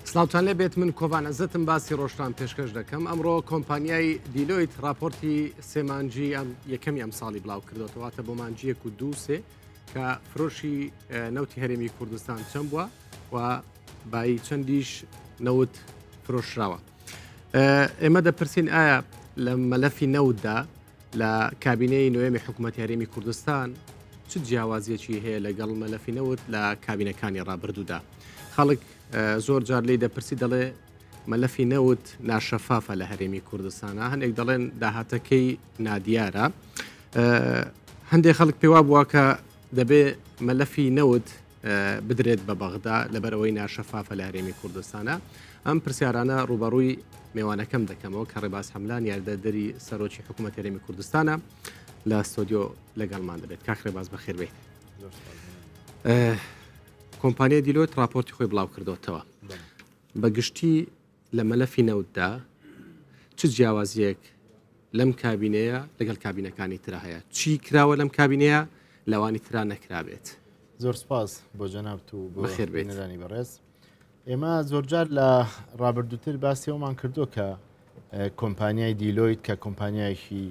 سلااوان لێ بێت من کۆڤانەزتم باسی ڕۆژتان پێشکەش دەکەم ئەمڕۆ کۆمپانیای دیلۆیت راپۆرتی سێمانجی ئەم یەکەمی ئەم ساڵی بڵاو کردوەوەواتە بۆ مانجیەک و دووسێ کە فرۆشی نەوتی هەرێمی کوردستان چەند بووە و بای چەندیش نەوت فرۆشراوە. ئێمە دەپرسین ئایا لە مەلەفی نەوتدا لە کابینەی نوێمی حکوومەتی هەرێمی کوردستان چ جیاوازیەکی هەیە لەگەڵ مەلەفی نەوت لە کابینەکانی ڕابردوودا. خەڵک زۆر جار لی دەپرسی دەڵێ مەلەفی نەوت ناشەفافە لە هەرێمی کوردستانە، هەندێک دەڵێن داهاتەکەی نادیارە. هەندێک خەڵک پێوا بووە کە دەبێ مەلەفی نەوت بدرێت بە بەغدا لەبەرەوەی ناشەفافە لە هەرێمی کوردستانە. ئەم پرسیارانە ڕوبەڕووی میوانەکەم دەکەمەوە کە ڕێباز حەملان یاردەدەری سەرۆکی حکوومەتی هەرێمی کوردستانە لە ستۆدیۆ لەگەڵمان دەبێت. کاک ڕێباز بەخێر بێت. کۆمپانیای دیلۆیت راپۆرتی خۆی بڵاو کردوتەوە. بەگشتی لە مەلەفی نەوتدا چ جیاوازیەک لەم کابینەیە لەگەڵ کابینەکانی ترا هەیە؟ چی کراوە لەم کابینەیە لەوانی ترا نەکرابێت؟ زۆر سپاس بۆ جەنابت و بەخێر بێت. نەرانی بەڕێز. ئێمە زۆرجار لە ڕابردووتر باسیەوەمان کردو کە کۆمپانیای دیلۆیت کە کۆمپانیایکی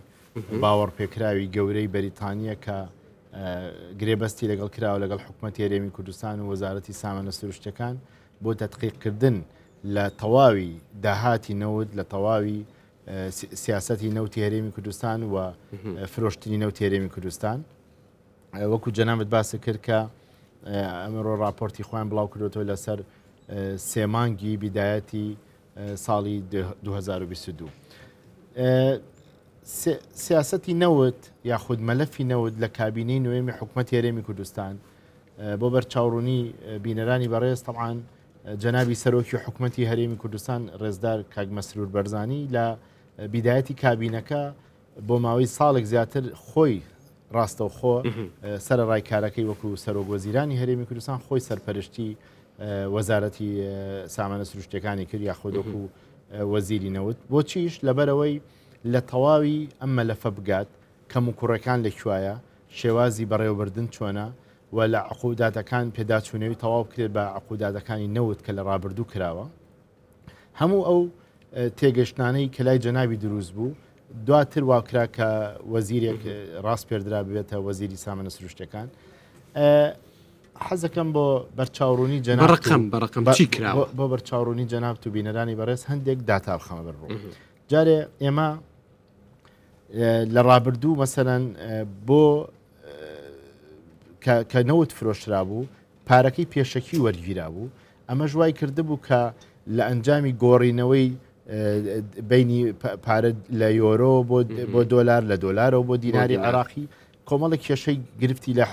باوەڕ پێکراوی گەورەی بەریتانیە کە گرێبەستی لەگەڵ کراوە لەگەڵ حکوومەتی هەرێمی کوردستان و وەزارەتی سامانە سروشتەکان بۆ تەدقیقکردن لە تەواوی داهاتی نەوت لە تەواوی سیاسەتی نەوتی هەرێمی کوردستان و فرۆشتنی نەوتی هەرێمی کوردستان. وەکو جەنابەت باسە کرد کە ئەمڕۆ راپۆرتی خۆیان بڵاو کردوەوە لەسەر سێمانگی بیدایەتی ساڵی 2022. سیاسەتی نەوت یاخود مەلەفی نەوت لە کابینەی نوێمی حکوومەتی هەرێمی کوردستان بۆ بەرچاوڕوونی بینەرانی بەڕێز تەعاان جەنابی سەرۆکی حکوومەتی هەرێمی کوردستان ڕێزدار کاک مەسرور بەرزانی لە بیدایەتی کابینەکە بۆ ماوەی ساڵێک زیاتر خۆی ڕاستەوخۆ سەرڕای کارەکەی وەکو سەرۆک وەزیرانی هەرێمی کوردستان خۆی سەرپەرشتی وەزارەتی سامانە سروشتەکانی کرد یاخود وەکو وەزیری نەوت. بۆچیش لەبەرەوەی لە تەواوی ئەم مەلەفە بگات کەم و کوڕەکان لەکوایە، شێوازی بەڕێوەبردن چۆنە و لە عقوداتەکان پێداچوونەوەی تەواو بکرێت بە عقوداتەکانی نەوت کە لە ڕابردوو کراوە. هەموو ئەو تێگەشتانەی کە لای جەنابی دروست بوو دواتر واکرا کە وەزیرێک ڕاست پێدرا بێتە وەزیری سامانە سروشتەکان. حەزەکەم بۆ بەرچاوڕوونی بەڕقم چی کراوە بۆ بەرچاوڕوونی جەنابت و بینەرانی بەڕێز هەندێک داتا بخەمە بەرڕوو. جارێ ئێمە لە ڕابردوو مەسەرەن بۆ کە نەوت فرۆشرا بوو پارەکەی پێشەکی وەرگیرا بوو. ئەمە ژوای کرده بوو کە لە ئەنجامی گۆڕینەوەی بینی پارە لە یۆرۆ بۆ دۆلار لە دۆلارەوە بۆ دیناری عێراقی کۆمەڵی کێشەی گرفتی لە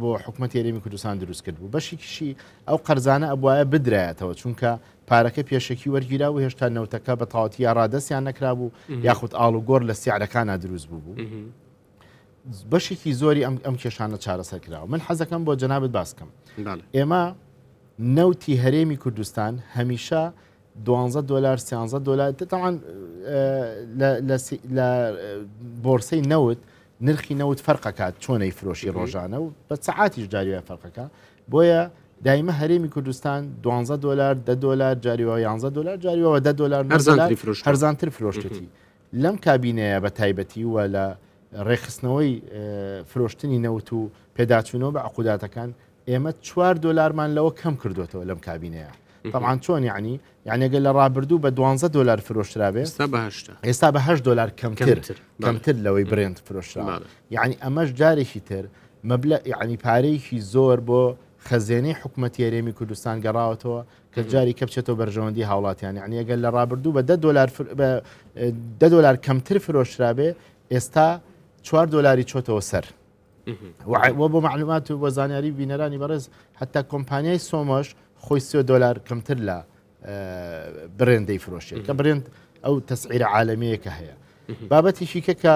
بۆ حکوومەتی هەرێمی کوردستان دروست کرد بوو. بەشێکیشی ئەو قەرزانە ئەبوایە بدرایەتەوە چونکە پارەکە پێشەکی وەرگیرا و هێشتا نەوتەکە بە تەواوەتی یا ڕادەستیان نەکرا بوو یاخود ئاڵوگۆڕ لە سیعرەکانە دروست بوو. بەشێکی زۆری ئەم کێشانە چارەسەر کراوە. من حەزەکەم بۆ جەنابەت باسکەم. ئێمە نەوتی هەرێمی کوردستان هەمیشە $12 $13 تەعاان لە بۆرسەی نەوت نرخی نەوت فەرقەکات چۆنەی فرۆشی ڕۆژانە و بە سەعاتیش جاریوە فەرقەکە. بۆیە دایمە هەرێمی کوردستان $12 $10 جاریوە $11 جاریوەوە $10 هەرزانتر فرۆشتێتی. لەم کابینەیە بە تایبەتی و لە ڕێخستنەوەی فرۆشتنی نەوت و پێداچوونەوە بە عقوداتەکان ئێمە $4مان لەوە کەم کردوێتەوە لەم کابینەیە. طبعاً چۆن یعنی ئەگەر لە ڕابردوو بە $12 فرۆشرابێ ئێستا بە $8 کەمتر لەوەی برێنت فرۆشرا. یعنی ئەمەش جارێکی تر مەبلە یعنی پارەیەکی زۆر بۆ خەزێنەی حکوومەتی هەرێمی کوردستان گەڕاوەتەوە کە جاری کە بچێتەوە بەرژەوەندی هاوڵاتیان. یعنی ئەگەر لە ڕابردوو بە $10 کەمتر فرۆشرابێ ئێستا $4 چۆتەوە سەر. وە بۆ معلومات و بۆ زانیاری بینەرانی بەڕێز حتا کۆمپانیای سۆمەش خۆی $3 کەمتر لە برێندەی فرۆشێت کە برێند ئەو تەسعیرە عالەمیەکە هەیە. بابەتیشی کە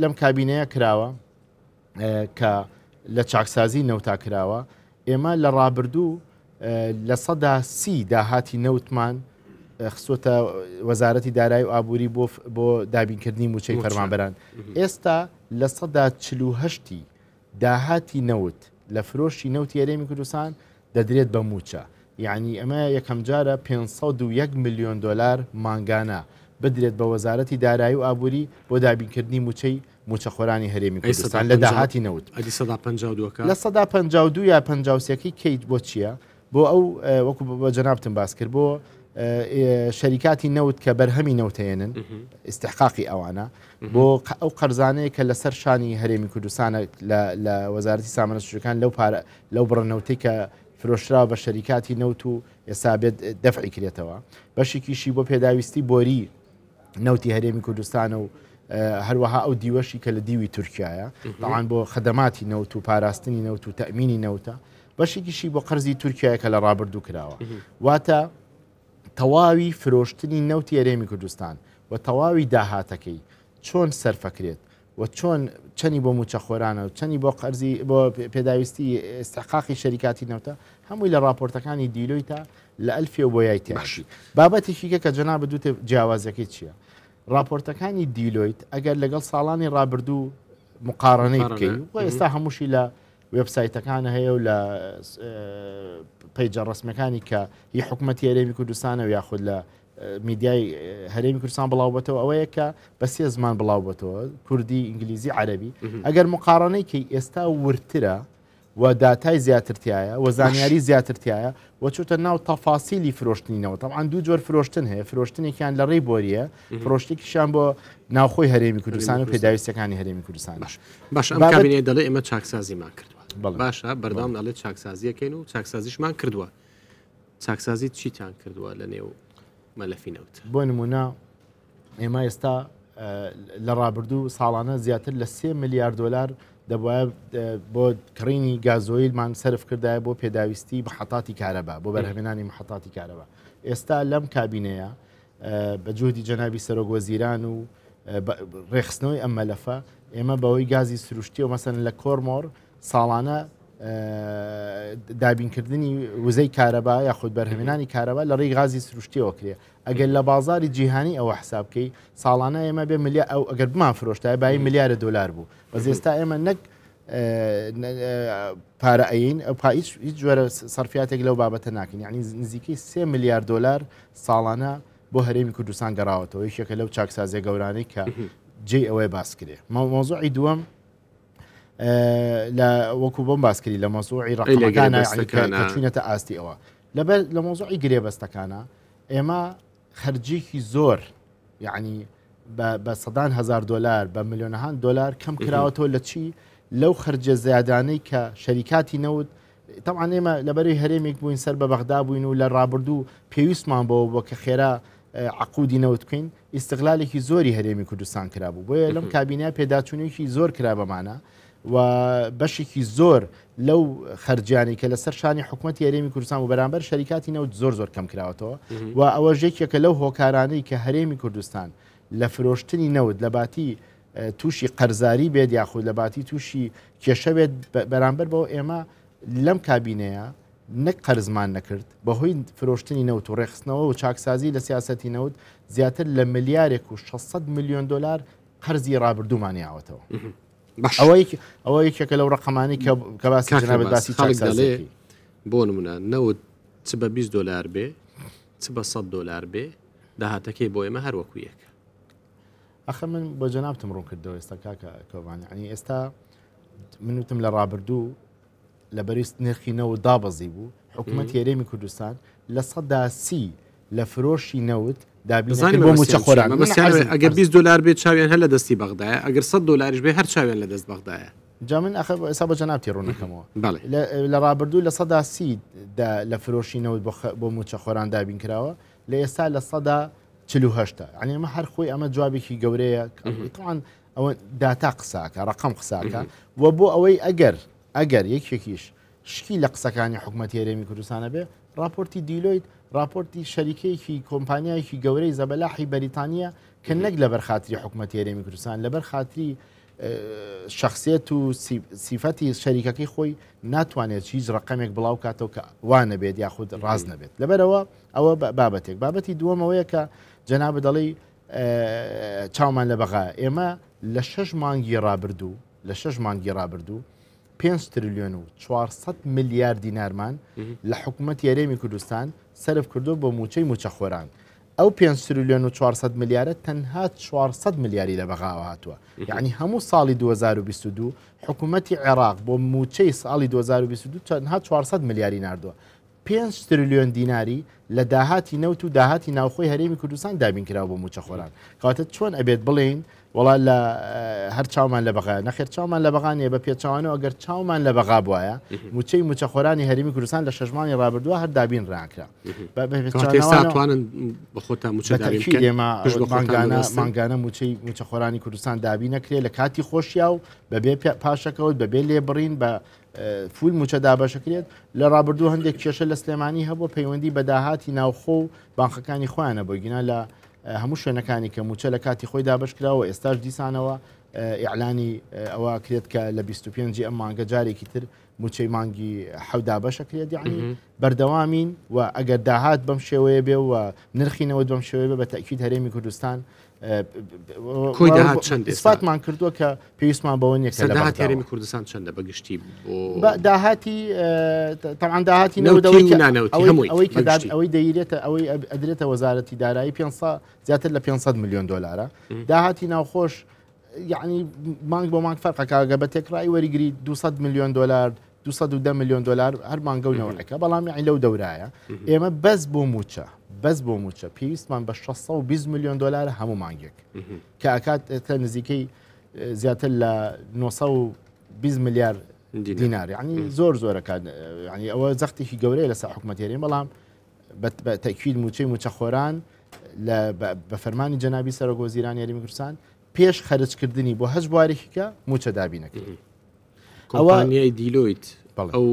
لەم کابینەیە کراوە کە لە چاکسازی نەوتا کراوە ئێمە لە ڕابردوو لە 130 داهاتی نەوتمان خسۆتە وەزارەتی دارایی و ئابووری بۆ دابینکردنی موچەی فەرمانبەران. ئێستا لە 148 داهاتی نەوت لە فرۆشی نەوتی هەرێمی کوردستان دەدرێت بە موچە. یعنی ئەمە یەکەم جارە 501 میلیۆن دلار مانگانە بدرێت بە وەزارەتی دارایی و ئابووری بۆ دابینکردنی موچەخۆرانی هەرێمی کوردستان لە داهاتی نەوت لە 152 یا 53ەکەی کەیت بۆ چییە؟ بۆ ئەو وەکو بە جەنابتم باس کرد بۆ شەریکاتی نەوت کە بەرهەمی نەوتێنن استحقاقی ئەوانە بۆ ئەو قەرزانەیە کە لەسەر شانی هەرێمی کوردستانە لە وەزارەتی سامانە سوچەکان لەو بڕەنەوتەی کە فرۆشرا بە شەریکاتی نەوت و ئێستا بێت دەفعی کرێتەوە بەشێکیشی بۆ پێداویستی بۆری نەوتی هەرێمی کوردستانە و هەروەها ئەو دیوەشی کە لە دیوی تورکایە تاوان بۆ خدەماتی نەوت و پاراستنی نەوت و تەمینی نەوتە بەشێکیشی بۆ قەرزی تورکایە کە لە ڕابردوو کراوە واتە تەواوی فرۆشتنی نەوتی هەرێمی کوردستان و تەواوی داهاتەکەی چۆن سەرفەکرێت و چۆن چەنی بۆ موچەخۆرانە و چەنی بۆ قەرزی بۆ پێداویستی استحقاقی شەریکاتی نەوتە هەمووی لە راپۆرتەکانی دیلۆیتە لە ئەلفێ و بۆ یای تێشی بابەتێکیکە کە جەناب دووتە جیاوازەکەی چییە؟ راپۆرتەکانی دیلۆیت ئەگەر لەگەڵ ساڵانی ڕابردوو مقارنەی بکەین و ئێستا هەمووشی لە وێبسایتەکانە هەیە و لە پەیجە ڕسمەکانی کە هی حکوومەتی هەرێمی کوردستانە و یاخود لە میدیای هەرێمی کوردستان بڵاوبەتەوە ئەوەیە کە بە سێ زمان بڵاوبەتەوە کوردی ئینگلیزی عەرەبی ئەگەر مقارنەی کەی ئێستا ورترە و داتای زیاترتیایە و زانیاری زیاترتیایە و چۆتە ناو تەفاسیلی فرۆشتنینەوە تەعاان دوو جۆر فرۆشتن هەیە فرۆشتنێکیان لە ڕێی بۆریە فرۆشتێکیشان بۆ ناوخۆی هەرێمی کوردستان و پێداویستەکانی هەرێمی کوردستان باش ئەم کابینێ دەڵێ ئێمە چاکسازیمان کردووە باشە بەردەوام دەڵێت چاکسازیەکەین و چاکسازیشمان کردووە چاکسازی چیتان کردووە لە نێو مەلەفی نەوت بۆ نمونە ئێمە ئێستا لە ڕابردوو ساڵانە زیاتر لە 3 میلیارد دلار دەبواە بۆ کڕینی گازۆیلمان سرف کردایە بۆ پێداویستی محەتاتی کارەبا بۆ بەرهەمێنانی محەتاتی کارەبا ئێستا لەم کابینەیە بە جهودی جەنابی سەرۆکوەزیران و ڕێخستنەوەی ئەم مەلەفە ئێمە بەوەی گازی سروشتی و مەسەن لە کۆرمۆر ساڵانە دابینکردنی وزەی کارەبا یاخود بەرهەمێنانی کارەبا لە ڕێی غازی سروشتیەوە کرێ ئەگەر لە بازاری جیهانی ئەوە حسابکەی ساڵانە ئێمە بێ ملیار ئەو ئەگەر بمان فرۆشتای بای ملیارە دلار بوو بەس ئێستا ئێمە نەک پارە ئەین هیچ جۆرە سەرفیاتێک لەو بابەتە ناکەین یعنی نزیکەی 3 میلیارد دلار ساڵانە بۆ هەرێمی کوردستان گەڕاوەتەوە یەکێکە لەو چاکسازیە گەورانەی کە جێی ئەوەی باس کرێ مۆزوعی دووەم لە وەکو بۆم باسکری لە مۆزوعی ڕقمەکانە چوونەتە ئاستی ئەوە لەبەر لە مۆزوعی گرێبەستەکانە ئێمە خەرجێکی زۆر یعنی بە سەدان هزار دلار بە ملیۆنەهان دلار کەم کراوەتەوە لە چی لەو خەرجە زیادانەی کە شەریکاتی نەوت تەعاان ئێمە لەبەرەوەی هەرێمێک بووین سەر بە بەغدا بووین و لە ڕابردوو پێویستمان بۆ کە خێرا عقودی نەوت بکەین ئیستقلالێکی زۆری هەرێمی کوردستان کرابوو بۆیە لەم کابینە پێداچوونێکی زۆر کرا بەمانە و بەشێکی زۆر لەو خەرجیانی کە لەسەر شانی حکوومەتی هەرێمی کوردستان و بەرامبەر شەریکاتی نەوت زۆر کەم کراوەتەوە و ئەوە ژێکێکە لەو هۆکارانەی کە هەرێمی کوردستان لە فرۆشتنی نەوت لە باتی تووشی قەرزاری بێت یاخود لە باتی تووشی کێشە بێت بەرامبەر بەوە ئێمە لەم کابینەیە نەک قەرزمان نەکرد بەهۆی فرۆشتنی نەوت و ڕێخستنەوە و چاکسازی لە سیاسەتی نەوت زیاتر لە ملیارێک و 600 میلیۆن دلار قەرزی ڕابردوومانیاوەتەوە ئەوە یەکێکە لەو ڕقەمانی کە باسی جنابەت باسی چاکسازی بۆ نمونە نەوت چ بە 20 دلار بێ چ بە 100 دلار بێ داهاتەکەی بۆ ئێمە هەروەکو یەکە ئەخە من بۆ جەنابتم ڕوون کردەوە ئێستا کاکە کۆبان ینی ئێستا منوتم لە ڕابردوو لە بەریست نرخی نەوت دابەزی بوو حکوومەتی هەرێمی کوردستان لە 30 لە فرۆشی نەوت دابینەکەی بۆ موچەخۆران ئەگەر 20 دلار بێت چاویان هەر لە دەستی بەغدایە ئەگەر 100 دلاریش بێ هەر چاویان لە دەست بەغدایە جا من ئێستا بە جەنابتی ڕوونەکەمەوە لە ڕابردوو لە 30 لە فرۆشی نەوت بۆ موچەخۆران دابین کراوە لە ئێستا لە 48 عنی ئەمە هەر خۆی ئەمە جوابێکی گەورەیە طبعاً ئەوە داتا قساکە ڕقم قساکە و بۆ ئەوەی ئەگەر یەکێکیش شکی لە قسەکانی حکوومەتی هەرێمی کوردستانە بێ راپۆرتی دیلۆیت راپۆرتی شەریکەیەکی کۆمپانیایەکی گەورەی زەبەلاحی بەریتانیا کە نەک لەبەر خاتری حکوومەتی هەرێمی کوردستان لەبەر خاتری شخصیت و سیفەتی شەریکەکەی خۆی ناتوانێت هیچ ڕقەمێک بڵاو کاتەوە کە وانە بێت یاخود ڕاز نەبێت لەبەرەوە ئەوە بابەتی دووەمەوەیە کە جەنابە دەڵی چاومان لە بەغا ئێمە لە 6 مانگی ڕابردوو 5 تریلیۆن و 400 میلیارد دینارمان لە حکوومەت یاریێمی کوردستان سرف کردو بۆ موچەی موچەخۆران. ئەو 5 تریلیۆن و 400 میلیارە تەنها 400 میلیاری لە بەغاوە هاتووە. یعنی هەموو ساڵی 2022 حکوومەتی عێراق بۆ موچەی ساڵی 2022 تەنها 400 میلیاری ناردووە. 5 تریلیۆن دیناری لە داهاتی نەوت و داهاتی ناوخۆی هەرێمی کوردستان دابینکراوە بۆ موچەخۆران. کاتە چۆن ئەبێت بڵێن وڵا لە هەر چاومان لە بەغا نەخێر چاومان لە بەغانێ بە پێچوانەوە ئەگەر چاومان لە بەغا بووایە موچەی موچەخۆرانی هەرێمی کوردستان لە شەژمانی ڕابردووە هەر دابین ڕاکرا ئێستاتوانن بەخۆتا مانگانە موچەی موچەخۆرانی کوردستان دابی نەکرێت لە کاتی خۆشییا و بەبێ پاشەکەوت بەبێ لێبڕین بە فول موچە دابەشەکرێت لە ڕابردوو هەندێک کێشە لە سلێمانی هەبوو پەیوەندی بە داهاتی ناوخۆ و بانخەکانی خۆیانە بۆ گینا لە هەموو شوێنەکانی کە موچە لە کاتی خۆی دابش کراوە ئێستاش دیسانەوە ئیعلانی ئەوە کرێت کە لە 25 ئەم مانگە جارێکی تر موچەی مانگی حەودا بەشەکرێت یعنی بەردەوامین و ئەگەر داهات بەم شێوەیە بێ و نرخینەوە بەم شێوەیە بە تەکید هەرێمی کوردستان کۆی داهات چەندێ سفاتمان کردووە کە پێویستمان بەوە نییە داهات هەرێمی کوردستان چەندە بەگشتی داهاتی تەعاان داهاتی ئەوەی دەیرێتە ئەوەی ئەدرێتە وەزارەتی دارایی 500 زیاتر لە 500 میلیۆن دلارە داهاتی ناوخۆش یعنی مانگ بۆ مانگ فەرقەکە بە تێکڕایی وەریگری 200 میلیۆن دلار 210 میلیۆن دلار هەر مانگە و نەوەەکە بەڵام یعنی لەو دەورایە ئێمە بەس بۆ موچە پێویستمان بە 620 میلیۆن دلار هەموو مانگێک کە ئاکات نزیکەی زیاتر لە 920 میلیارد دینار یعنی زۆرەکان ینی ئەوە زەختێکی گەورەیە لەسەر حکوومەت هێرێ بەڵام بە تەکید موچەی موچەخۆران بە فەرمانی جەنابی سەرۆکوەزیرانی یاریمی کوردستان پێش خەرجکردنی بۆ هەش بوارێکیکە موچە دابینەکە کۆمپانیای دیلۆیت ئەو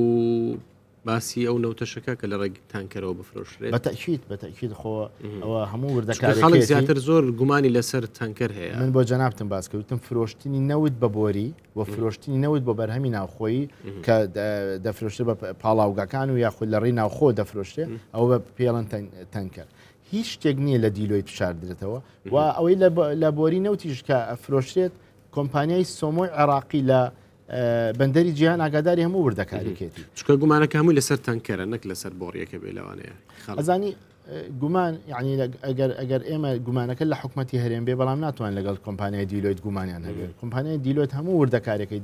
باسی ئەو نەوتەشەکە کە لە ڕێگی تانکەرەوە بفرۆشرێت بەتەکید خۆ ئەوە هەموو وردەکاری خەڵک زیاتر زۆر گومانی لەسەر تانکەر هەیە من بۆ جەنابتم باس کەوتم فرۆشتنی نەوت بە بۆری و فرۆشتنی نەوت بۆ بەرهەمی ناوخۆیی کە دەفرۆشتێ بە پاڵاوگەکان و یاخود لە ڕێی ناوخۆ دەفرۆشتێ ئەو بە پێڵەن تەنکەر هیچ شتێک نییە لە دیلۆی فشاردرێتەوە و ئەوەی لە بۆری نەوتیش کە ئەفرۆشتێت کۆمپانیای سۆمۆی عێراقی لە بەندەری جیهان ئاگاداری هەموو وردەکاریکێتی چکە گومانەکە هەمووی لەسەر تانکەرە نەک لەسەر بۆڕیەکە بێ لەوانەیە ئەزانی گومان یعنی ئەگەر ئێمە گومانەکە لە حکوومەتی هەرێم بێ بەڵام ناتوان لەگەڵ کۆمپانیای دیلۆیت گومانیان هەبێت کۆمپانیای دیلۆیت هەموو وردەکارەکەی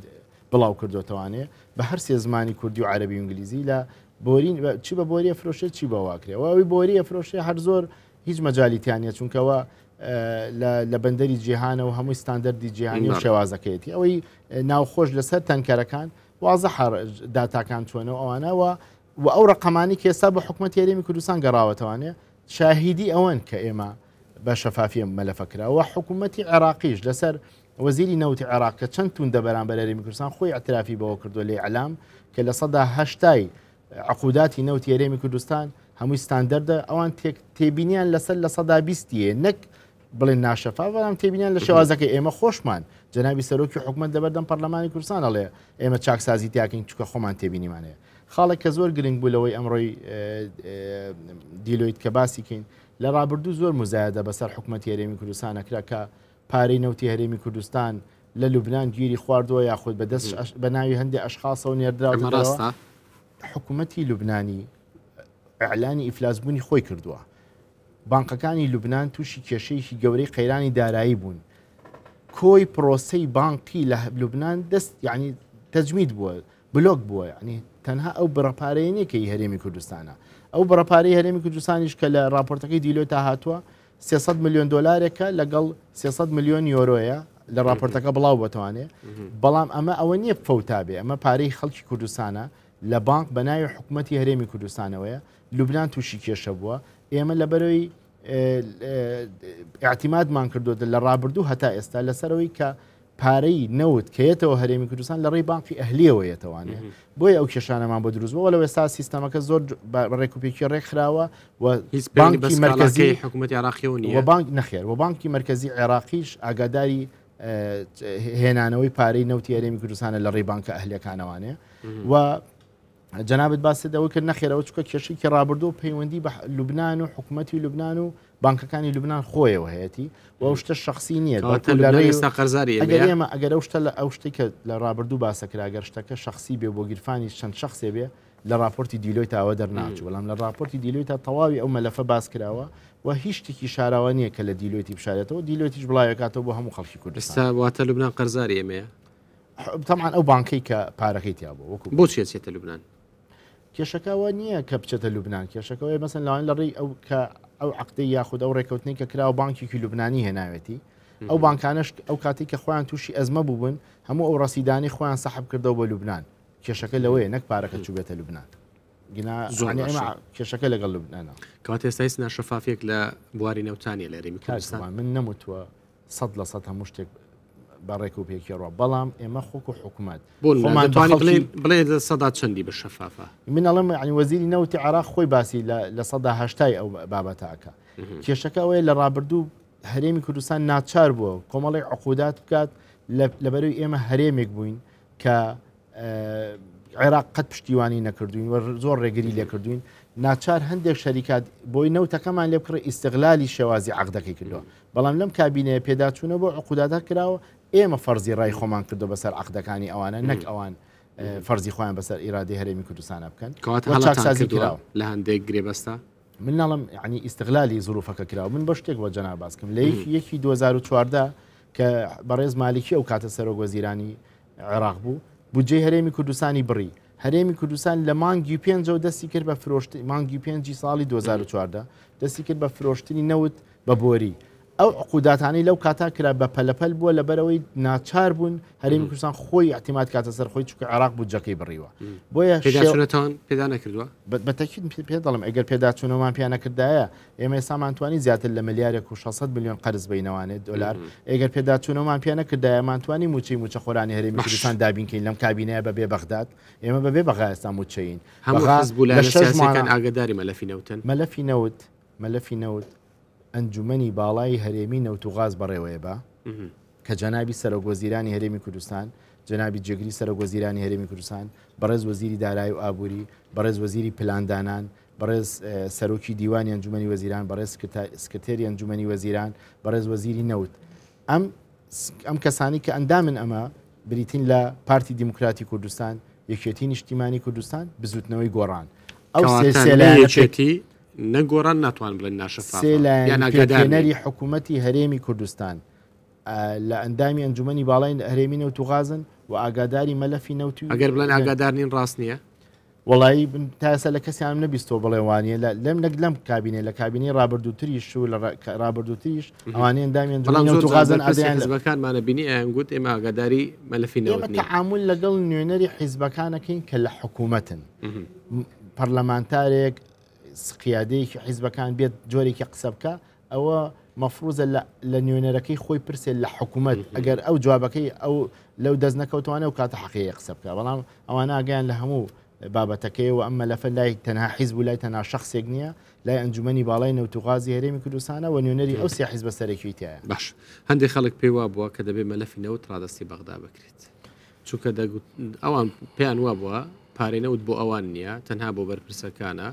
بڵاو کردوتەوانێ بە هەر سێ زمانی کوردی و عەربی و ئینگلیزی لە بۆرین چی بە بۆریە فرۆشێت چی بەواکرێ ئەوی بۆریە فرۆشێ هەر زۆر هیچ مەجاالیتیانە چونکەوە لە بەندەری جیهانە و هەمووی ستاندەردی جیهانی و شێوازەکەیەتی ئەوەی ناوخۆش لەسەر تەنکەرەکان وازە داتاکان چۆنەوە ئەوانەوە و ئەو ڕقەمانی کە ئێستا بە حکوومەت یاریمی کوردستان گەڕاوەتەوانێ شاهیدی ئەوەن کە ئێمە بە شەفافیە مەلەفەکراوە حکوومەتی عێراقیش لەسەر وەزیری نەوتی عێراق کە چەند توندە بەرامبەر یاریمی کوردستان خۆی ئەترافی بەوە کردو لێ ئەعلام کە لە 180 عقوداتی نەوتی یاریمی کوردستان هەمووی ستاندەردە ئەوان تێبینیان لەسەر لە 120 نەک بڵێن ناشەفا بەڵام تێبینیان لە شێوازەکەی ئێمە خۆشمان جەنابی سەرۆکی حکوومەت دەبەردەم پەرلەمانی کوردستان ئەڵێ ئێمە چاکسازی تیاکەین چکە خۆمان تێبینیمانەیە خاڵێک کە زۆر گرنگ بوو لەوەی ئەمڕۆی دیلۆیت کە باسیکەین لە ڕابردوو زۆر مزایدە بەسەر حکوومەتی هەرێمی کوردستان نەکرا کە پارەی نەوتی هەرێمی کوردستان لە لوبنان گیری خواردووە یاخود بەدەست بە ناوی هەندێک ئەشخاصەوە نێردراوە حکوومەتی لوبنانی ئەعلانی ئیفلاسبوونی خۆی کردووە بانکەکانی لوبنان تووشی کێشەیەکی گەورەی قەیرانی دارایی بوون کۆی پرۆسەی بانقی لە لوبنان دەست یعنی تەجمید بووە بلۆک بووە یعنی تەنها ئەو بڕەپارەیەنێکی هەرێمی کوردستانە ئەو بڕەپارەی هەرێمی کوردستانیش کە لە راپۆرتەکەی دیلۆی تا هاتووە 300 میلیۆن دلارێکە لەگەڵ 300 میلیۆن یۆرۆیە لە راپۆرتەکە بڵاو بەتوانێت بەڵام ئەمە ئەوە نییە فەوتابێ ئەمە پارەی خەڵکی کوردستانە لە بانک بە ناوی حکوومەتی هەرێمی کوردستانەوەیە لوبنان تووشی کێشە بووە ئێمە لەبەرەوەی اعتیمادمان کردوتە لە ڕابردوو هەتا ئێستا لەسەرەوەی کە پارەی نەوت کەیەتەوە هەرێمی کوردستان لە ڕێی بانکی ئەهلیەوە یێتەوانێ بۆیە ئەو کێشانەمان بۆ دروستبووە لەوە ئێستا سیستەمەکە زۆر ڕێکوپێکی ڕێکخراوە و بانکی مرکزی حکوومەتی عێراقیەوە نیە و بانک نەخێر و بانکی مرکزی عێراقیش ئاگاداری هێنانەوەی پارەی نەوتی هەرێمی کوردستانە لە ڕێی بانکە ئەهلیەکانەوانێ و جەنابەت باست ئەوە کرد نەخێرەوە چکە کێشەی ڕابردوو پەیوەندی بە لوبناان و حکوومەتی لوبناان و بانکەکانی لوبناان خۆیەوە هەیەی و شتە شخصی نییە قەرزاری ئەگەر ئەگەر ئەو شتە لە ئەو شتی کە لە ڕابردوو باسەکراگەر شتەکە شخصی بێ بۆ گیرفانی چەند شخصێ بێ لە راپۆرتی دیلۆی تاوە دەرناچ بەڵام لە راپۆرتی دیلۆی تا تەواوی ئەو مەلەفە باس کراوە و هیچ شتێکی شاراوە نییە کە لە دیلۆتی بشارێتەوە دیلۆتیش بڵایەکاتەوە بۆ هەموو خەڵکی کوردستان واتە لوبناان قەرزاری ئێمەیە تەمان ئەو بانکەی کە پارەکەی تیا بوو وەکو بۆ چێتە لوبناان کێشەکەەوە نییە کە بچێتە لوبناان کێشەکەەوەی مەسن لاوان لە ڕێی ئەو کە ئەو عقدەی یاخود ئەو ڕێکەوتنی کە کراوە بانکێکی لوبنانی هێناوێتی ئەو بانکانش ئەو کاتی کە خۆیان تووشی ئەزمە بووبن هەموو ئەو ڕسیدانی خۆیان سەحب کردەوە بە لوبناان کێشەکە لەوەیە نەک پارەکە چوو بێتە لوبناان کێشەکە لەگەڵ لوبناانە کات ئێستایس ناشەفافێک لە بواری نەوتانی لە ڕێمی کوردستان من نەموتوە 100% هەموو شتێک بەڕێک و پێکیڕۆ بەڵام ئێمە خۆک و حکوومەت بڵێ سەدا چەندی بە شەفافە من ئەڵم عنی وەزیری نەوتی عراق خۆی باسی لە سەدا هەشتای ئەو بابەتاکە کێشەکە ئەوەیە لە ڕابردوو هەرێمی کوردستان ناچار بووە کۆمەڵی عقودات بکات لەبەروی ئێمە هەرێمێک بووین کە عێراق قەت پشتیوانی نەکردوین و زۆر ڕێگری لێکردوین ناچار هەندێک شەریکات بۆی نەوتەکەمان لێ بکڕی ئیستغلالی شێوازی عقدەکەی کردووە بەڵام لەم کابینەیە پێداچوونە بۆ عقوداتە کراوە ئێمە فەرزی ڕای خۆمان کردو بەسەر عقدەکانی ئەوانە نەک ئەوان فەرزی خۆیان بەسەر ئیرادی هەرێمی کوردستانە بکەن چاکسازی کراوە لە هەندێک گرێبەستا من ناڵم ینی ئیستغلالی زروفەکە کراوە من بە شتێک بۆ جەناب باسکەم لە یەکی 2014 کە بەڕێز مالیکی ئەو کاتە سەرۆک وەزیرانی عێراق بوو بودجێ هەرێمی کوردستانی بڕی هەرێمی کوردستان لە مانگی 5 دەستی کرد بە فرۆشت مانگی 5 ساڵی 2014 دەستی کرد بە فرۆشتنی نەوت بە بۆری ئەو عقوداتانی لەو کاتا کرا بە پەلەپەل بووە لەبەرەوەی ناچار بوون هەرێمی کوردستان خۆی احتیمات کاتە سەر خۆی چکە عێراق بودجەکەی بڕیوە بۆیە پێداچوونەتان پێدا نەکردووە بەتەکید پێ دەڵم ئەگەر پێداچوونەوەمان پێ نەکردایە ئێمە ئێستامانتوانی زیاتر لە ملیارێک و 600 میلیۆن قەرز بینەوانێت دلار ئەگەر پێداچوونەوەمان پێ نەکردایەمانتوانی موچە خۆرانی هەرێمی کوردستان دابینکەین لەم کابینەیە بەبێ بەغداد ئێمە بەبێ بەغا ئێستا موچەین هەموو ئاگداری مەلەفی نەوت ئەنجومەنی باڵای هەرێمی نەوت و غاز بەڕێوەیە بە کە جەنابی سەرۆکوەزیرانی هەرێمی کوردستان جەنابی جێگری سەرۆکوەزیرانی هەرێمی کوردستان بەڕێز وەزیری دارایی و ئابووری بەڕێز وەزیری پلاندانان بەڕێز سەرۆکی دیوانی ئەنجومەنی وەزیران بەڕێز سکرتێری ئەنجومەنی وەزیران بەڕێز وەزیری نەوت ئەم کەسانی کە ئەندامن ئەمە بریتین لە پارتی دیموکراتی کوردستان یەکێتی نیشتیمانی کوردستان بزوتنەوەی گۆڕان ئەو سێلایەتی نەگۆڕان ناتوان بڵێن ناشەفافێنەری حکوومەتی هەرێمی کوردستان لە ئەندامی ئەنجومەنی باڵای هەرێمی نەوت و غازن و ئاگاداری مەلەفی نەوتی ئەگەر بڵێن ئاگادارنین ڕاست نییە وڵایی تاسە لە کەسیان نەبیستەوە بڵێوانە لەم نەک لەم کابینێ لە کابینەی ڕابردووتریش و لە ڕابردووتریش ئەوانەیە ئەندامی ئەنجومەنی نەوت و غازن حیزبەکانمانە بینی ئەنگوت ئێمە ئاگاداری مەلەفی نەوت نییە تعامل لەگەڵ نوێنەری حیزبەکانەکەین کە لە حکوومەتن پەرلەمانتارێک قیادەیەکی حیزبەکان بێت جۆرێکی قسە بکە ئەوە مەفروزە لە نوێنەرەکەی خۆی پرسێت لە حکوومەت ئەگەر ئەو جوابەکەی ئەو لەو دەست نەکەوتوانە و کاتە حەقەیە قسە بکە بەڵام ئەوانە ئاگیان لە هەموو بابەتەکەی و ئەمە لەفە لای تەنها حیزب و لای تەنها شخصێک نییە لای ئەنجومەنی باڵای نەوت و غازی هەرێمی کوردستانە و نوێنەری ئەو سێ حیزبە سەرەکیوی تایە باش هەندێک خەڵک پێی وا بووە کە دەبێت مەلەفی نەوت ڕادستی بەغدا بکرێت چونکە ئەوان پێیان وا بووە پارەی نەوت بۆ ئەوان نییە تەنها بۆ بەرپرسەکانە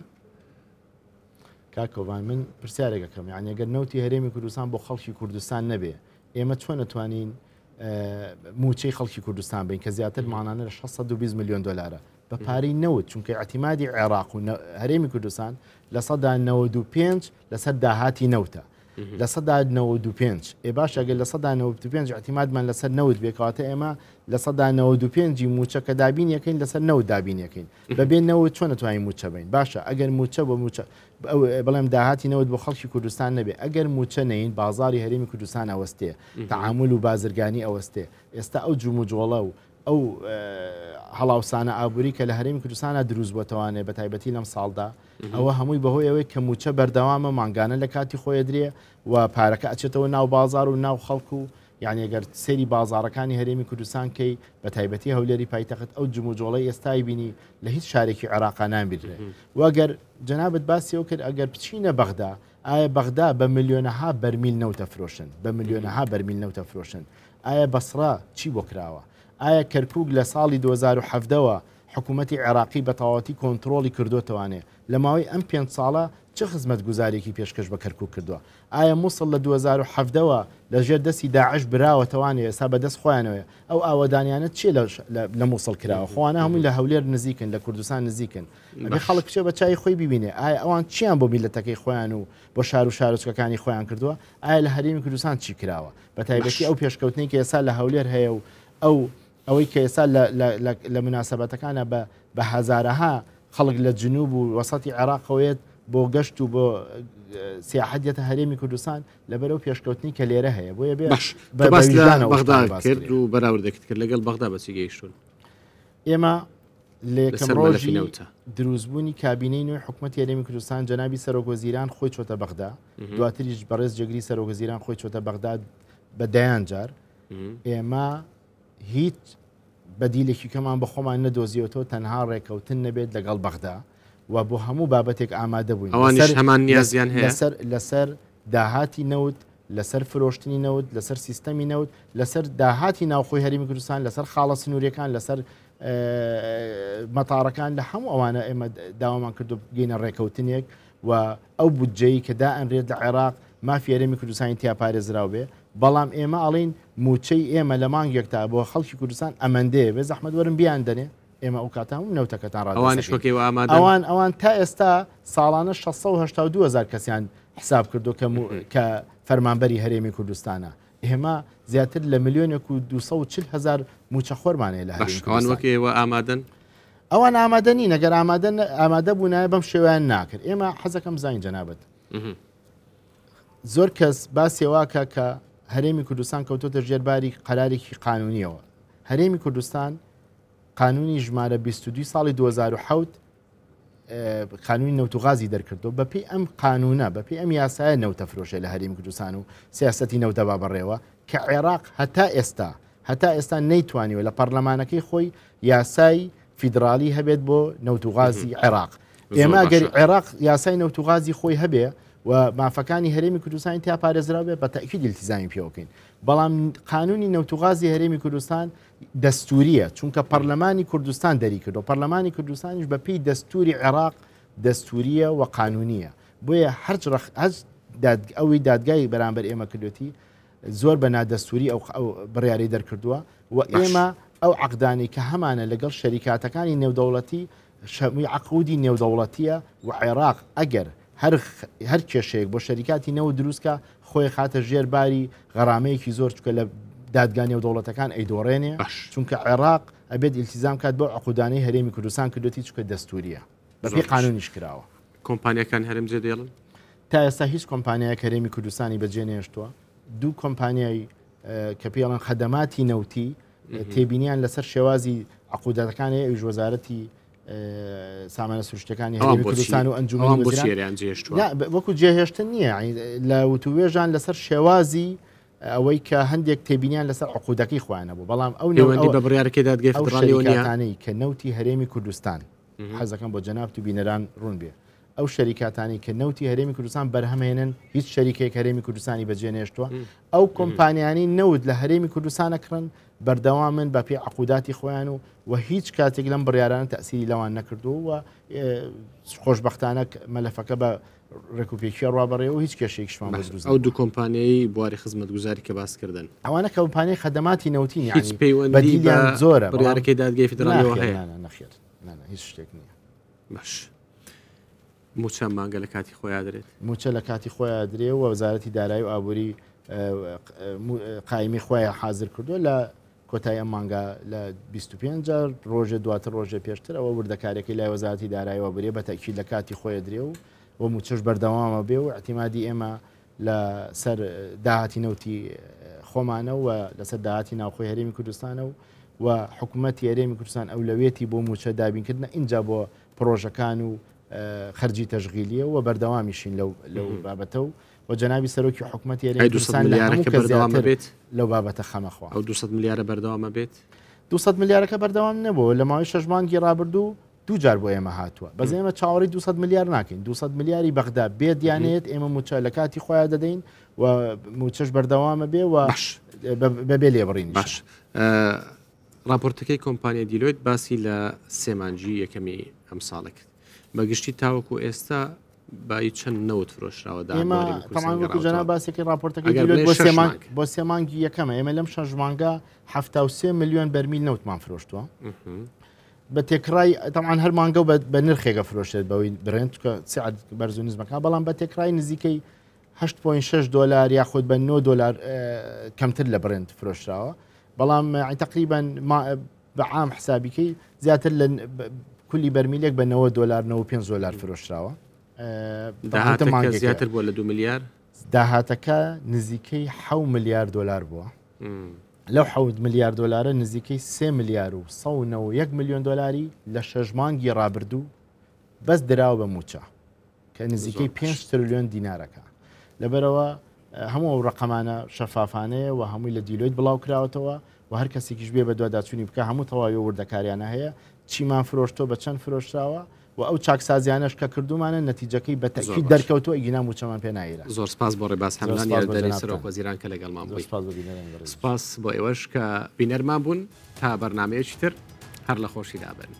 کاکۆڤان من پرسیارێکەکەم یعنی ئەگەر نەوتی هەرێمی کوردستان بۆ خەڵکی کوردستان نەبێ ئێمە چۆن نتوانین موچەی خەڵکی کوردستان بین کە زیاتر مانانە لە 620 میلیۆن دلارە بە پارەی نەوت چونکە اعتیمادی عێراق و هەرێمی کوردستان لە 95 لەسەر داهاتی نەوتە لە 95 باش ئەگەر لە 95 اعتیمادمان لەسەر نەوت بێکاتە ئێمە لە 95 موچەکە دابین یەکەین لەسەر نەوت دابین یەکەین بەبێ نەوت چۆن نتوانین موچە بین باشە ئەگەر موچە بۆ موچە بەڵێم داهاتی نەوت بۆ خەڵکی کوردستان نەبێ ئەگەر موچە نەین بازاری هەرێمی کوردستان ئەوەستێ تعامل و بازرگانی ئەوەستێ ئێستا ئەو جوموجۆڵە و ئەو هەڵاوسانە ئابووری کە لە هەرێمی کوردستانە دروست بۆتەوانێ بە تایبەتی لەم ساڵدا ئەوە هەمووی بەهۆی ئەوەی کە موچە بەردەوامە ماگانە لە کاتی خۆی درێ و پارەکە ئەچێتەوە ناو بازار و ناو خەڵکو و یعنی ئەگەر سێری بازارەکانی هەرێمی کوردستان کەی بە تایبەتی هەولێری پایتەخت ئەو جموجۆڵی ئێستای بینی لە هیچ شارێکی عێراقا نامبیرێ وەگەر جەنابەت باسیەوە کرد ئەگەر بچینە بەغدا ئایا بەغدا بە ملیۆنەها بەرمیل نەوتە فرۆشن بە ملیۆنەها بەرمیل نەوتە فرۆشن ئایا بەسڕا چی بۆ کراوە ئایا کەرکووک لە ساڵی 2017ەوە حکوومەتی عێراقی بە تەواوەتی کۆنتترۆلی کردوتەوانێ لە ماوەی ئەم 5 ساڵە چه خزمەت گوزارێکی پێشکەش بە کەرکوو کردووە ئایا مووسڵ لە 2017ەوە لەژێر دەستی داعش براوەتەوانێ ئێستا بەدەست خۆیانەوە ئەو ئاوەدانیانە چێ لە مووسڵ کراوە خۆوانە هەمووی لە هەولێر نزیکن لە کوردستان نزیکن ئەبێ خەڵک بچێ بە چای خۆی ببینێ ئایا ئەوان چیان بۆ میلەتەکەی خۆیان و بۆ شار و شارۆچکەکانی خۆیان کردووە ئایا لە هەرێمی کوردستان چی کراوە بە تایبەتی ئەو پێشکەوتنی کە ئێستا لە هەولێر هەیە و ئەوەی کە ئێستا لە مناسبەتەکانە بە هەزارەها خەڵک لە جنوب و وەسەتی عێراقەوەیەت بۆ گەشت و بۆ سیاحەتێتە هەرێمی کوردستان لەبەرەوە پێشکەوتنی کە لێرە هەیە بۆیە باس لە بەغدا کرد و بەراوردەکرد کرد لەگەڵ بەغدا بەچی گەیشتون ئێمە لێکەمڕۆژی دروستبوونی کابینەی نوێی حکوومەت هەرێمی کوردستان جەنابی سەرۆکوەزیران خۆی چۆتە بەغدا دواتریش بەڕێز جێگری سەرۆکوەزیران خۆی چۆتە بەغدا بە دەیان جار ئێمە هیچ بەدیلێکی کەمان بە خۆمان نەدۆزیەوەەوە تەنها ڕێکەوتن نەبێت لەگەڵ بەغدا و بۆ هەموو بابەتێک ئامادە بووین ئەوانیش هەمان نیازیان هەیە لەسەر داهاتی نەوت لەسەر فرۆشتنی نەوت لەسەر سیستەمی نەوت لەسەر داهاتی ناوخۆی هەرێمی کوردستان لەسەر خاڵە سنووریەکان لەسەر مەتاڕەکان لە هەموو ئەوانە ئێمە داوامان کردو گەینە ڕێکەوتنێک و ئەو بودجەی کە دائەنرێت لە عێراق مافی هەرێمی کوردستانی تیا پارێزراو بێ بەڵام ئێمە ئەڵین موچەی ئێمە لە مانگێکتا بۆ خەڵکی کوردستان ئەمەندەیە بێ زەحمەت وەرن بیان دەنێ ئێمە ئەو کاتان نەوتەکەتان ئەوان تا ئێستا ساڵانە 682,000 کەسیان حساب کردو کە فەرمانبەری هەرێمی کوردستانە ئێمە زیاتر لە 1,240,000 موچە خۆرمانەیە لە هەرێمی وەکەوە ئامادەن ئەوان ئامادەنی نەگەر ئامادە بوونایە بەم شێویان ناکرد ئێمە حەزەکەم زین جەنابەت زۆر کەس باسێواکە کە هەرێمی کوردستان کەوتۆتە ژێرباری قەرارێکی قانونیەوە هەرێمی کوردستان قانونی ژمارە 22 ساڵی 2007 قانونی نەوتوغازی دەرکردو بەپی ئەم قانونە بەپی ئەم یاسایە نەوتەفرۆشە لە هەرێمی کوردستان و سیاسەتی نەوتەبا بەڕێوە کە عێراق هەتا ئێستا نەیتوانیوە لە پەرلەمانەکەی خۆی یاسای فیدرالی هەبێت بۆ نەوتوغازی عێراق ئێمە گەر عێراق یاسای نەوتوغازی خۆی هەبێ و مافەکانی هەرێمی کوردستانی تا پارێزرا بێ بە تەکید التیزامی پێوەکەین بەڵام قانونی نەوتوغازی هەرێمی کوردستان دەستوریە چونکە پەرلەمانی کوردستان دەری کردو پەرلەمانی کوردستانیش بەپی دەستوری عێراق دەستوریە و قانونیە بۆیە هەرچ ئەوی دادگای بەرامبەر ئێمە کردوێتی زۆر بە نادەستوری ئەو بڕیاری دەرکردووە و ئێمە ئەو عقدانی کە هەمانە لەگەڵ شەریکاتەکانی نێودەوڵەتی شەمووی عقودی نێودەوڵەتیە و عێراق ئەگەر هەر کێشەیەک بۆ شەریکاتی نەوە دروستکە خۆی خاتە ژێرباری غەرامەیەکی زۆر چکە لە دادگانی و دەوڵەتەکان ئەیدۆڕێنێ چونکە عێراق ئەبێت ئیلتیزام کات بۆ عقودانەی هەرێمی کوردستان کردوەتی چکە دەستوریە بەپی قانونیش کراوە کۆمپانیەکان هەرێم جێ دێڵن تا ئێستا هیچ کۆمپانیایەک هەرێمی کوردستانی بەجێنێشتووە دوو کۆمپانیای کە پێڵەن خەدەماتی نەوتی تێبینیان لەسەر شێوازی عقودەتەکانی ئەویش وەزارەتی سامانە سروشتەکانی هەرێمی کوردستان و ئەنجومەنی وەزیران وەکو جێهێشتن نییە لە وتوێژان لەسەر شێوازی ئەوەی کە هەندێک تێبینیان لەسەر عقودەکەی خۆیانە بوو بەڵام ئەو نێوەندی بە بڕیارەکەی دادگای فیدرالیەوەی کە نەوتی هەرێمی کوردستان حەزەکەم بۆ جەناب و بینەران ڕوون بێ ئەو شەریکاتانی کە نەوتی هەرێمی کوردستان بەرهەمێنن هیچ شەریکێک هەرێمی کوردستانی بەجێنێشتووە ئەو کۆمپانیانی نەوت لە هەرێمی کوردستانە کڕن بەردەوامن بە پێی عقوداتی خۆیان و هیچ کاتێک لەم بڕیارانە تەسیری لەوان نەکردو و خۆشببختانە مەلەفەکە بە ڕێکوپێکی ڕابڕێ و هیچ کێشێکشمان بەدروست ئەو دوو کۆمپانیایی بواری خزمەت گوزاری کە باس کردن ئەوانە کۆمپانیای خەدەماتی نەوتین هیچ پەیوەندی زۆرە بڕیارەکەی دادگای فیدرالیەوە هەیە نەخێر هیچ شتێک نییە باش موچە مانگە لە کاتی خۆیان دەرێت موچە لە کاتی خۆیان درێ و وەزارەتی دارایی و ئابووری قایمی خۆیان حاضر کردو لە کۆتای ئەم مانگە لە 25 جار ڕۆژێ دواتر ڕۆژێ پێشتر ئەوە وردەکارێکی لای وەزارەتی دارایی و ئابووری بە تەکید لە کاتی خۆیان درێ و موچەش بەردەوامە بێ و احتیمادی ئێمە لە سەر داهاتی نەوتی خۆمانە و لەسەر داهاتی ناوخۆی هەرێمی کوردستانە و حکوومەتی هەرێمی کوردستان ئەولەوێتی بۆ موچە دابینکردن اینجا بۆ پرۆژەکان و خەرجی تەشغیلیە و بەردەوامیشین لەو بابەتە و جەنابی سەرۆکی حکوومەتی هەرێمی کوردستان لە هەموو کە زیاتر بێت لەو بابەتە خەمەخوا ئەو 200 ملیارە بەردەوامە بێت 200 ملیارەکە بەردەوام نەبووە لە ماوەی 6 مانگی ڕابردوو دوو جار بۆ ئێمە هاتووە بەز ئێمە چاوەڕی 200 ملیار ناکەین 200 ملیاری بەغدا بێدیانێت ئێمە موچە لە کاتی خۆیان دەدەین و موچەش بەردەوامە بێ و بەبێ لێبڕین باش راپۆرتەکەی کۆمپانیا دیلۆیت باسی لە سێمانجی یەکەمی ئەم ساڵێک بەگشتی تاوەکو ئێستا بای چەند نەوت فرۆشراوە ئێمەجاننا باسێکی راپۆرتەکەی بۆ سێمانگی یەکەمە ئێمە لەم شەژ مانگە 73 میلیۆن بەرمیل نەوتمان فرۆشتووە بە تێکڕای تەمان هەر مانگە و بە نرخێکە فرۆشێت بەوەی برێن کە سعات بەرز و نزمەکە بەڵام بە تێکڕای نزیکەی 8.6 دلار یاخود بە 9 دلار کەمتر لە برند فرۆشراوە بەڵام تقریبا بەعام حسابیکەی زیاتر لە کولی بەرمیلێک بە 9 دلار 95 دلار فرۆشراوە زیاتر بۆ لە 2 میلیارد داهاتەکە نزیکەی 7 میلیارد دلار بووە لەو 7 میلیارد دلارە نزیکەی 3 میلیارد و 191 میلیۆن دلاری لە شەژمانگی ڕابردوو بەس دراوە بە موچە کە نزیکەی 5 تریلیۆن دینارەکە لەبەرەوە هەموو ڕقەمانە شەفافانەیە و هەمووی لە دیلۆیت بڵاو کراوەتەوە و هەر کەسێکیش بێ بە دوواداچوونی بکە هەموو تەواوی وردەکاریانە هەیە چیمان فرۆشتۆ بە چەند فرۆشراوە و ئەو چاکسازیانەش کە کردومانە نەتیجەکەی بەتەکی دەرکەوتۆ ئیگینا موچەمان پێ نایرە زۆر سپاس بۆ ڕێباز هەمدانی دەری سەرۆک وەزیران کە لەگەڵمان بووی سپاس بۆ ئێوەش کە بینەرمان بوون تا بەرنامەیەکی تر هەر لە خۆشی دابن.